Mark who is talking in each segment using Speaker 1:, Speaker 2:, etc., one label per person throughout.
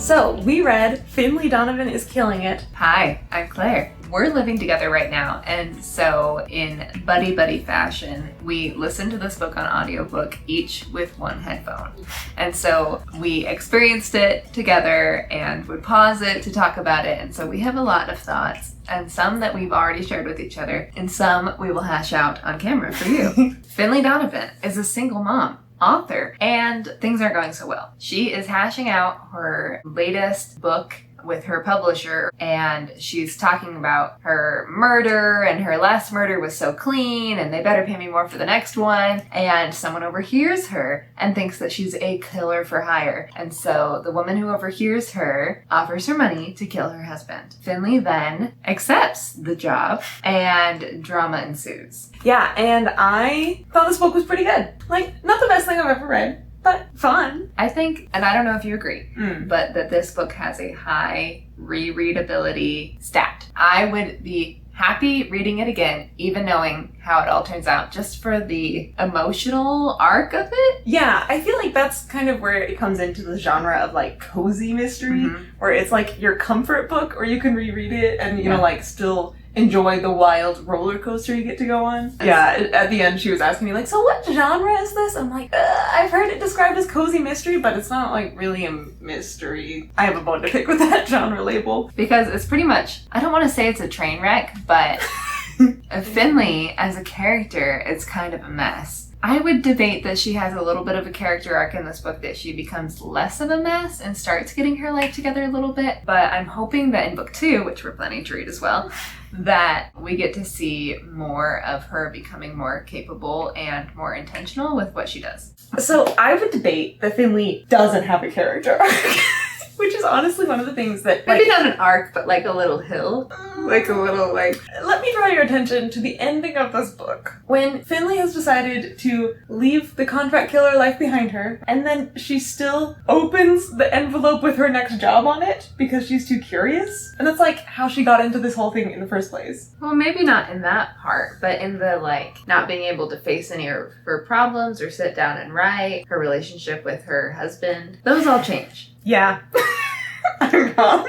Speaker 1: So we read Finlay Donovan is Killing It.
Speaker 2: Hi, I'm Claire. We're living together right now, and so in buddy fashion, we listened to this book on audiobook, each with one headphone. And so we experienced it together and would pause it to talk about it. And so we have a lot of thoughts, and some that we've already shared with each other, and some we will hash out on camera for you. Finlay Donovan is a single mom, author, and things aren't going so well. She is hashing out her latest book with her publisher, and she's talking about her murder, and her last murder was so clean and they better pay me more for the next one, and someone overhears her and thinks that she's a killer for hire. And so the woman who overhears her offers her money to kill her husband. Finlay then accepts the job and drama ensues.
Speaker 1: Yeah, and I thought this book was pretty good. Like, not the best thing I've ever read, but fun.
Speaker 2: I think, and I don't know if you agree, but that this book has a high rereadability stat. I would be happy reading it again, even knowing how it all turns out, just for the emotional arc of it.
Speaker 1: Yeah, I feel like that's kind of where it comes into the genre of like cozy mystery, where it's like your comfort book, or you can reread it and, you know, like still enjoy the wild roller coaster you get to go on. Yeah, at the end she was asking me like, so what genre is this? I'm like, I've heard it described as cozy mystery, but it's not like really a mystery. I have a bone to pick with that genre label.
Speaker 2: Because it's pretty much, I don't want to say it's a train wreck, but Finlay as a character is kind of a mess. I would debate that she has a little bit of a character arc in this book, that she becomes less of a mess and starts getting her life together a little bit. But I'm hoping that in book 2, which we're planning to read as well, that we get to see more of her becoming more capable and more intentional with what she does.
Speaker 1: So I would debate that Finlay doesn't have a character arc. Which is honestly one of the things that...
Speaker 2: Maybe not an arc, but like a little hill. Like a little, like...
Speaker 1: Let me draw your attention to the ending of this book. When Finlay has decided to leave the contract killer life behind her, and then she still opens the envelope with her next job on it because she's too curious. And that's like how she got into this whole thing in the first place.
Speaker 2: Well, maybe not in that part, but in the like not being able to face any of her problems or sit down and write, her relationship with her husband, those all change.
Speaker 1: Yeah. I'm wrong.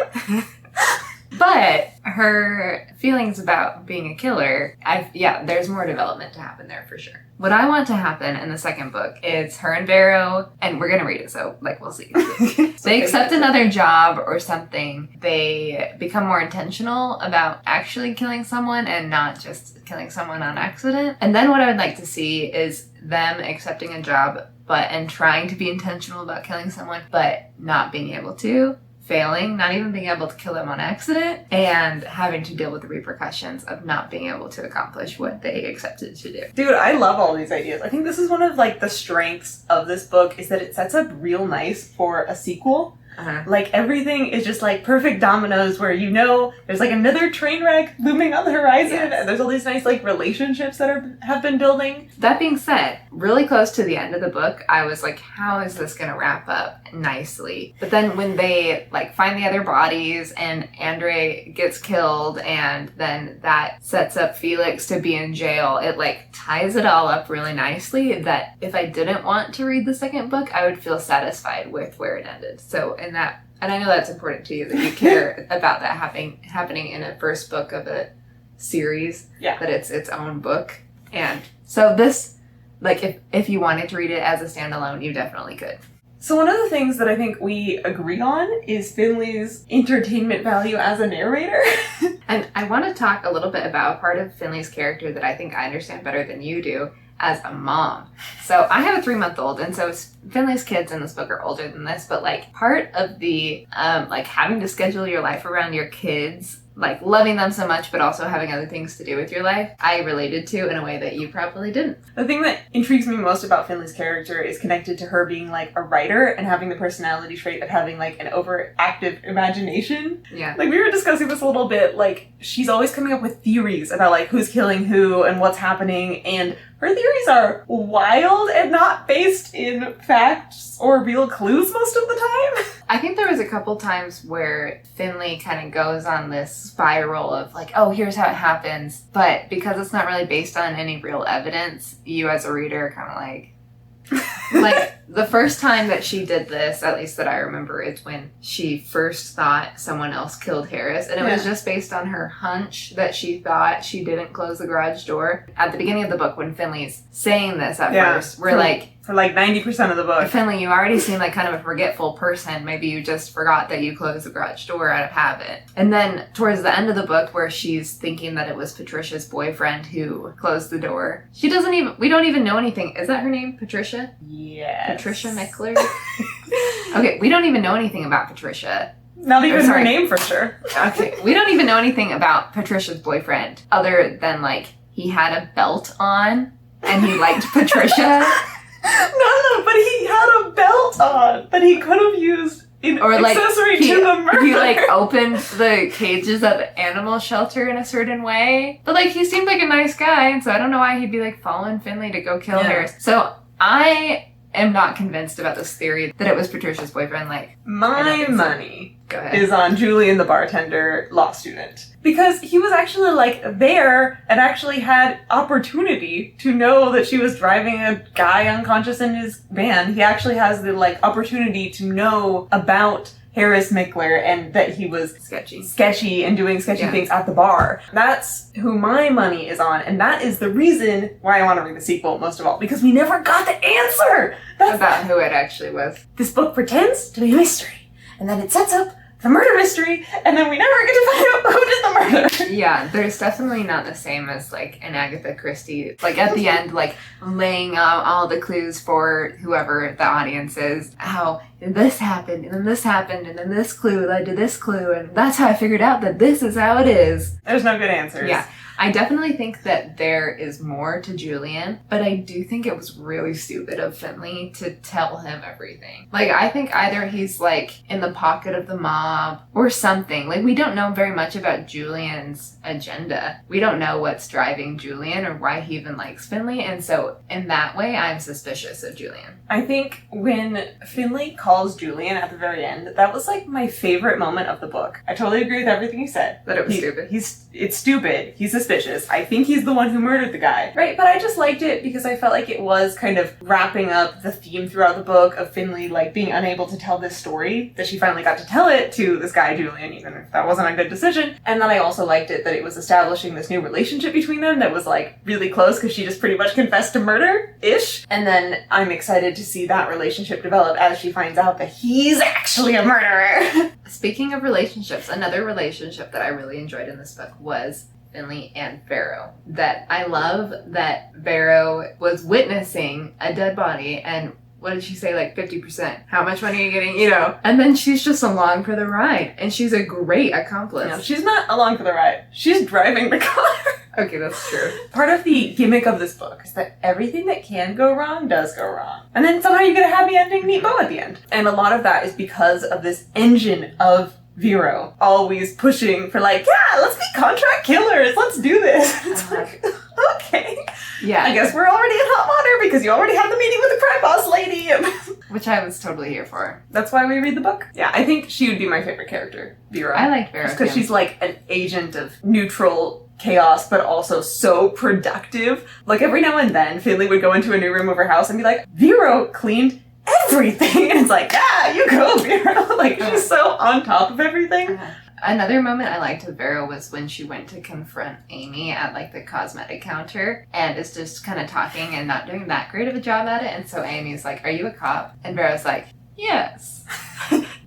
Speaker 2: But her feelings about being a killer, there's more development to happen there for sure. What I want to happen in the second book is her and Vero, and we're going to read it, so like we'll see. They accept another job or something. They become more intentional about actually killing someone and not just killing someone on accident. And then what I would like to see is them accepting a job and trying to be intentional about killing someone, but not being able to, failing, not even being able to kill them on accident, and having to deal with the repercussions of not being able to accomplish what they accepted to do.
Speaker 1: Dude, I love all these ideas. I think this is one of like the strengths of this book, is that it sets up real nice for a sequel. Like everything is just like perfect dominoes, where you know there's like another train wreck looming on the horizon, and there's all these nice like relationships that have been building.
Speaker 2: That being said, really close to the end of the book, I was like, how is this gonna wrap up nicely? But then when they like find the other bodies and Andre gets killed, and then that sets up Felix to be in jail, it like ties it all up really nicely, that if I didn't want to read the second book, I would feel satisfied with where it ended. So and I know that's important to you, that you care about that happening in a first book of a series, that it's its own book. And so this, like if you wanted to read it as a standalone, you definitely could.
Speaker 1: So one of the things that I think we agree on is Finlay's entertainment value as a narrator.
Speaker 2: And I want to talk a little bit about a part of Finlay's character that I think I understand better than you do as a mom. So I have a 3-month-old, and so Finlay's kids in this book are older than this, but like part of the like having to schedule your life around your kids, like loving them so much but also having other things to do with your life, I related to in a way that you probably didn't.
Speaker 1: The thing that intrigues me most about Finlay's character is connected to her being like a writer and having the personality trait of having like an overactive imagination.
Speaker 2: Yeah.
Speaker 1: Like we were discussing this a little bit, like she's always coming up with theories about like who's killing who and what's happening, and her theories are wild and not based in facts or real clues most of the time.
Speaker 2: I think there was a couple times where Finlay kind of goes on this spiral of like, oh, here's how it happens. But because it's not really based on any real evidence, you as a reader are kind of like, Like, the first time that she did this, at least that I remember, is when she first thought someone else killed Harris. And it was just based on her hunch that she thought she didn't close the garage door. At the beginning of the book, when Finley's saying this at first, we're like...
Speaker 1: For like 90% of the book.
Speaker 2: Finley, you already seem like kind of a forgetful person. Maybe you just forgot that you closed the garage door out of habit. And then towards the end of the book, where she's thinking that it was Patricia's boyfriend who closed the door, we don't even know anything. Is that her name? Patricia?
Speaker 1: Yes.
Speaker 2: Patricia Mickler? Okay, we don't even know anything about Patricia.
Speaker 1: Not even her name for sure.
Speaker 2: Okay, we don't even know anything about Patricia's boyfriend other than, like, he had a belt on and he liked Patricia.
Speaker 1: No, but he had a belt on that he could have used in accessory to the murder.
Speaker 2: He, like, opened the cages at the animal shelter in a certain way. But, like, he seemed like a nice guy, and so I don't know why he'd be, like, following Finley to go kill Harris. So I am not convinced about this theory that it was Patricia's boyfriend. Like,
Speaker 1: my money
Speaker 2: Go ahead.
Speaker 1: is on Julian, the bartender, law student. Because he was actually, like, there and actually had opportunity to know that she was driving a guy unconscious in his van. He actually has the, like, opportunity to know about Harris Mickler and that he was sketchy and doing sketchy things at the bar. That's who my money is on, and that is the reason why I want to read the sequel most of all, because we never got the answer! That's
Speaker 2: about who it actually was.
Speaker 1: This book pretends to be a mystery, and then it sets up the murder mystery, and then we never get to find out who did the murder.
Speaker 2: Yeah, there's definitely not the same as, like, an Agatha Christie. Like, at the end, like, laying out all the clues for whoever the audience is. How this happened, and then this happened, and then this clue led to this clue, and that's how I figured out that this is how it is.
Speaker 1: There's no good answers.
Speaker 2: Yeah. I definitely think that there is more to Julian, but I do think it was really stupid of Finley to tell him everything. Like, I think either he's, like, in the pocket of the mob or something. Like, we don't know very much about Julian's agenda. We don't know what's driving Julian or why he even likes Finley, and so in that way, I'm suspicious of Julian.
Speaker 1: I think when Finley calls Julian at the very end, that was, like, my favorite moment of the book. I totally agree with everything you said.
Speaker 2: That it was stupid.
Speaker 1: It's stupid. He's suspicious. I think he's the one who murdered the guy. Right, but I just liked it because I felt like it was kind of wrapping up the theme throughout the book of Finley, like, being unable to tell this story, that she finally got to tell it to this guy, Julian, even if that wasn't a good decision. And then I also liked it that it was establishing this new relationship between them that was, like, really close because she just pretty much confessed to murder-ish. And then I'm excited to see that relationship develop as she finds out that he's actually a murderer.
Speaker 2: Speaking of relationships, another relationship that I really enjoyed in this book was Finley and Vero. That I love that Vero was witnessing a dead body and what did she say, like 50%? How much money are you getting? You know? And then she's just along for the ride. And she's a great accomplice.
Speaker 1: No, she's not along for the ride. She's driving the car.
Speaker 2: Okay, that's true.
Speaker 1: Part of the gimmick of this book is that everything that can go wrong does go wrong. And then somehow you get a happy ending, neat bow at the end. And a lot of that is because of this engine of Vero always pushing for, like, yeah, let's be contract killers. Let's do this. It's like, okay.
Speaker 2: Yeah.
Speaker 1: I guess we're already in hot water because you already had the meeting with the crime boss lady.
Speaker 2: Which I was totally here for.
Speaker 1: That's why we read the book. Yeah, I think she would be my favorite character, Vero.
Speaker 2: I liked Vero
Speaker 1: because she's like an agent of neutral chaos, but also so productive. Like, every now and then, Finley would go into a new room of her house and be like, Vero cleaned everything. And it's like, yeah, you go, Vero. Like, she's so on top of everything.
Speaker 2: Another moment I liked with Vero was when she went to confront Amy at, like, the cosmetic counter and is just kind of talking and not doing that great of a job at it. And so Amy's like, are you a cop? And Vero's like, yes.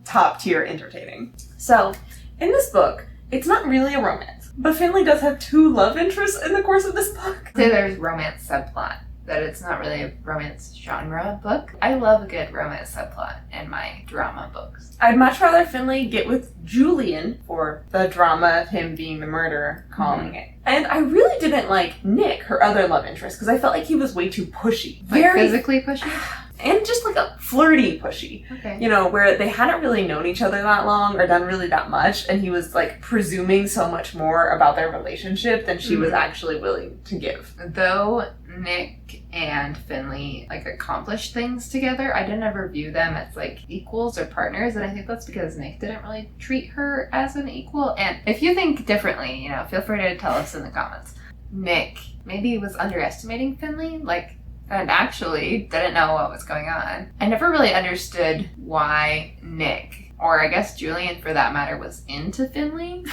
Speaker 1: Top tier entertaining. So, in this book, it's not really a romance, but Finley does have two love interests in the course of this book.
Speaker 2: So there's romance subplot. That it's not really a romance genre book. I love a good romance subplot in my drama books.
Speaker 1: I'd much rather Finley get with Julian for the drama of him being the murderer, calling it. And I really didn't like Nick, her other love interest, because I felt like he was way too pushy.
Speaker 2: Like physically pushy?
Speaker 1: And just like a flirty pushy.
Speaker 2: Okay.
Speaker 1: You know, where they hadn't really known each other that long or done really that much, and he was like presuming so much more about their relationship than she was actually willing to give.
Speaker 2: Though Nick and Finley like accomplished things together, I didn't ever view them as like equals or partners, and I think that's because Nick didn't really treat her as an equal. And if you think differently, you know, feel free to tell us in the comments. Nick maybe was underestimating Finley, like and actually didn't know what was going on. I never really understood why Nick, or I guess Julian for that matter, was into Finlay.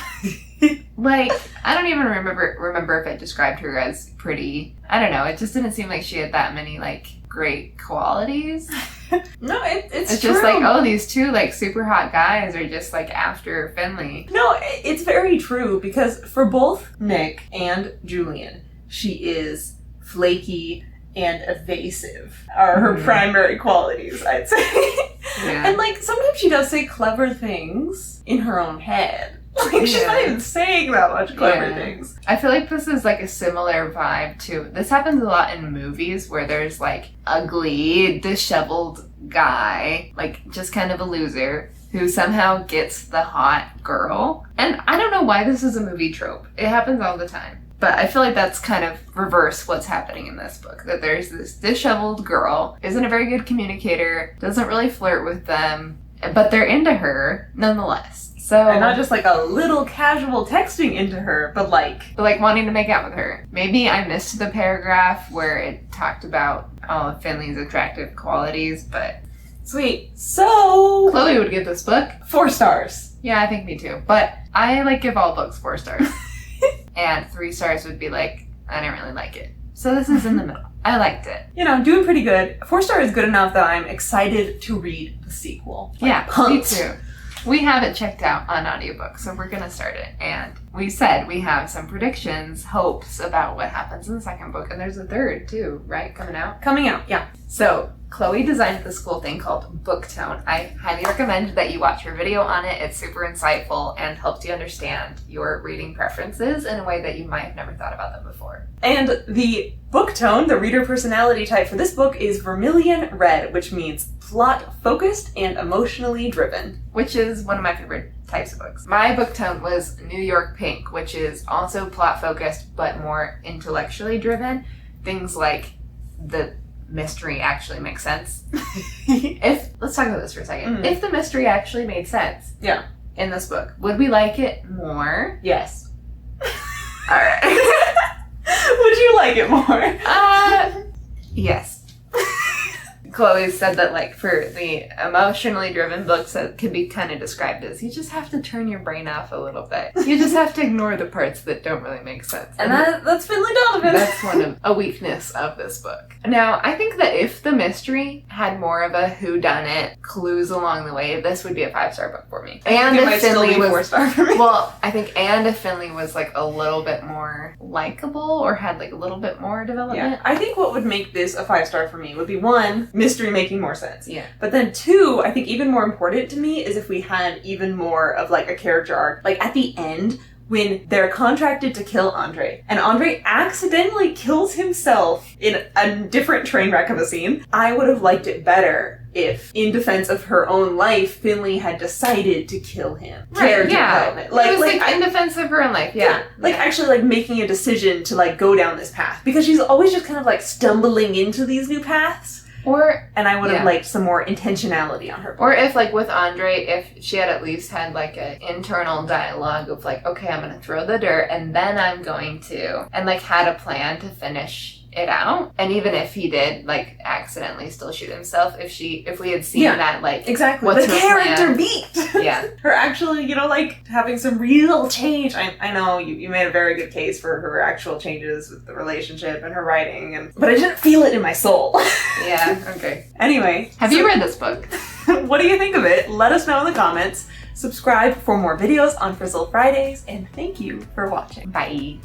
Speaker 2: Like, I don't even remember if it described her as pretty. I don't know. It just didn't seem like she had that many, like, great qualities.
Speaker 1: No, it's
Speaker 2: just like, oh, these two, like, super hot guys are just, like, after Finlay.
Speaker 1: No, it's very true, because for both Nick and Julian, she is flaky and evasive are her primary qualities, I'd say.
Speaker 2: Yeah.
Speaker 1: And, like, sometimes she does say clever things in her own head. Like, she's not even saying that much clever things.
Speaker 2: I feel like this is, like, a similar vibe, too. This happens a lot in movies where there's, like, ugly, disheveled guy, like, just kind of a loser, who somehow gets the hot girl. And I don't know why this is a movie trope. It happens all the time. But I feel like that's kind of reverse what's happening in this book. That there's this disheveled girl, isn't a very good communicator, doesn't really flirt with them, but they're into her nonetheless. So,
Speaker 1: and not just like a little casual texting into her, but like
Speaker 2: wanting to make out with her. Maybe I missed the paragraph where it talked about all of Finlay's attractive qualities, but
Speaker 1: sweet. So
Speaker 2: Chloe would give this book
Speaker 1: 4 stars.
Speaker 2: Yeah, I think me too. But I like give all books 4 stars. And 3 stars would be like, I didn't really like it. So this is in the middle. I liked it.
Speaker 1: You know, doing pretty good. 4 stars is good enough that I'm excited to read the sequel. Like,
Speaker 2: yeah,
Speaker 1: pumped.
Speaker 2: Me too. We have it checked out on audiobook, so we're going to start it. And we said we have some predictions, hopes about what happens in the second book. And there's a third, too, right? Coming out?
Speaker 1: Coming out, yeah.
Speaker 2: So Chloe designed this cool thing called Booktone. I highly recommend that you watch her video on it. It's super insightful and helps you understand your reading preferences in a way that you might have never thought about them before.
Speaker 1: And the book tone, the reader personality type for this book is Vermilion Red, which means plot-focused and emotionally driven.
Speaker 2: Which is one of my favorite types of books. My book tone was New York Pink, which is also plot-focused but more intellectually driven. Things like the mystery actually makes sense. Let's talk about this for a second.
Speaker 1: Mm-hmm.
Speaker 2: If the mystery actually made sense in this book, would we like it more?
Speaker 1: Yes.
Speaker 2: Alright.
Speaker 1: Would you like it more?
Speaker 2: Yes. Chloe said that, like, for the emotionally driven books that can be kind of described as, you just have to turn your brain off a little bit. You just have to ignore the parts that don't really make sense.
Speaker 1: And that's Finlay Donovan.
Speaker 2: That's one of a weakness of this book. Now, I think that if the mystery had more of a whodunit, clues along the way, this would be a 5-star book for me. And if Finlay was
Speaker 1: 4-star for me.
Speaker 2: Well, I think, and if Finlay was, like, a little bit more likable or had, like, a little bit more development.
Speaker 1: Yeah, I think what would make this a 5-star for me would be 1, mystery making more sense.
Speaker 2: Yeah.
Speaker 1: But then 2, I think even more important to me is if we had even more of like a character arc. Like at the end, when they're contracted to kill Andre, and Andre accidentally kills himself in a different train wreck of a scene, I would have liked it better if, in defense of her own life, Finlay had decided to kill him.
Speaker 2: Right, yeah.
Speaker 1: Development.
Speaker 2: It was like in defense of her own life, yeah.
Speaker 1: Like actually like making a decision to like go down this path. Because she's always just kind of like stumbling into these new paths. And I would have liked some more intentionality on her part.
Speaker 2: Or if, like, with Andre, if she had at least had, like, an internal dialogue of, like, okay, I'm going to throw the dirt, and then I'm going to, and, like, had a plan to finish it out. And even if he did, like, accidentally still shoot himself, if we had seen that, like,
Speaker 1: exactly.
Speaker 2: What's
Speaker 1: the
Speaker 2: her
Speaker 1: character
Speaker 2: plan?
Speaker 1: beat.
Speaker 2: Yeah.
Speaker 1: Her actually, you know, like, having some real change. I know you made a very good case for her actual changes with the relationship and her writing, but I didn't feel it in my soul.
Speaker 2: Yeah, okay.
Speaker 1: Anyway.
Speaker 2: Have you read this book?
Speaker 1: What do you think of it? Let us know in the comments. Subscribe for more videos on Frizzle Fridays, and thank you for watching.
Speaker 2: Bye.